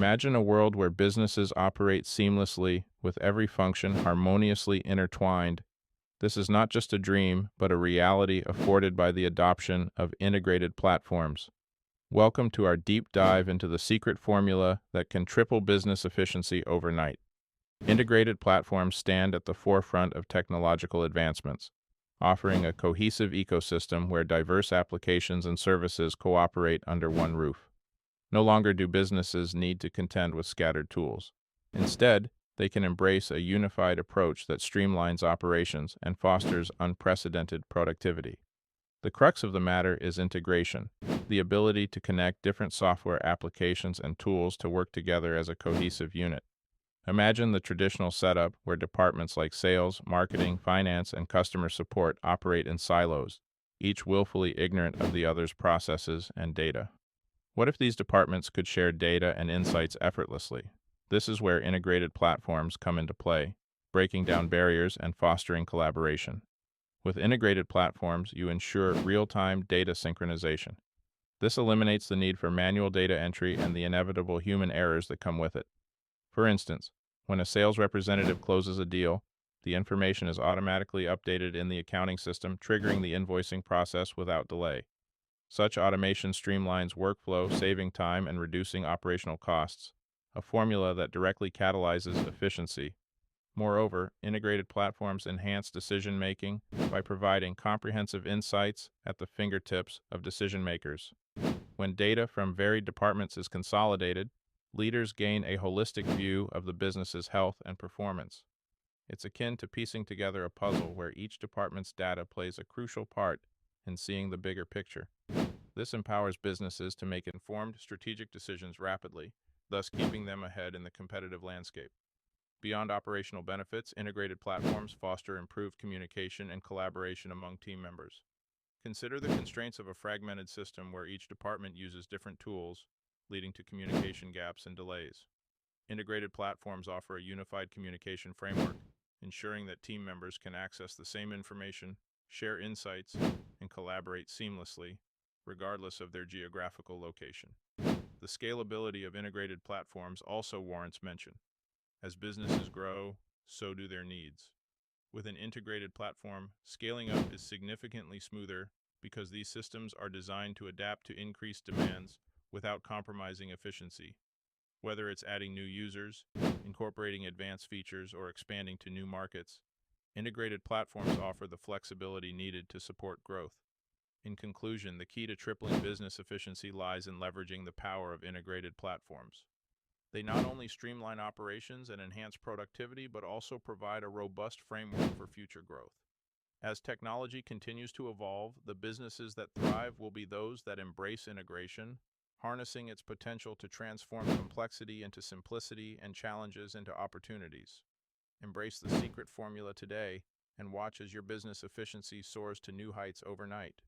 Imagine a world where businesses operate seamlessly, with every function harmoniously intertwined. This is not just a dream, but a reality afforded by the adoption of integrated platforms. Welcome to our deep dive into the secret formula that can triple business efficiency overnight. Integrated platforms stand at the forefront of technological advancements, offering a cohesive ecosystem where diverse applications and services cooperate under one roof. No longer do businesses need to contend with scattered tools. Instead, they can embrace a unified approach that streamlines operations and fosters unprecedented productivity. The crux of the matter is integration, the ability to connect different software applications and tools to work together as a cohesive unit. Imagine the traditional setup where departments like sales, marketing, finance, and customer support operate in silos, each willfully ignorant of the other's processes and data. What if these departments could share data and insights effortlessly? This is where integrated platforms come into play, breaking down barriers and fostering collaboration. With integrated platforms, you ensure real-time data synchronization. This eliminates the need for manual data entry and the inevitable human errors that come with it. For instance, when a sales representative closes a deal, the information is automatically updated in the accounting system, triggering the invoicing process without delay. Such automation streamlines workflow, saving time and reducing operational costs, a formula that directly catalyzes efficiency. Moreover, integrated platforms enhance decision-making by providing comprehensive insights at the fingertips of decision-makers. When data from varied departments is consolidated, leaders gain a holistic view of the business's health and performance. It's akin to piecing together a puzzle where each department's data plays a crucial part in seeing the bigger picture. This empowers businesses to make informed strategic decisions rapidly, thus keeping them ahead in the competitive landscape. Beyond operational benefits, integrated platforms foster improved communication and collaboration among team members. Consider the constraints of a fragmented system where each department uses different tools, leading to communication gaps and delays. Integrated platforms offer a unified communication framework, ensuring that team members can access the same information, share insights, and collaborate seamlessly, regardless of their geographical location. The scalability of integrated platforms also warrants mention. As businesses grow, so do their needs. With an integrated platform, scaling up is significantly smoother because these systems are designed to adapt to increased demands without compromising efficiency. Whether it's adding new users, incorporating advanced features, or expanding to new markets, integrated platforms offer the flexibility needed to support growth. In conclusion, the key to tripling business efficiency lies in leveraging the power of integrated platforms. They not only streamline operations and enhance productivity, but also provide a robust framework for future growth. As technology continues to evolve, the businesses that thrive will be those that embrace integration, harnessing its potential to transform complexity into simplicity and challenges into opportunities. Embrace the secret formula today and watch as your business efficiency soars to new heights overnight.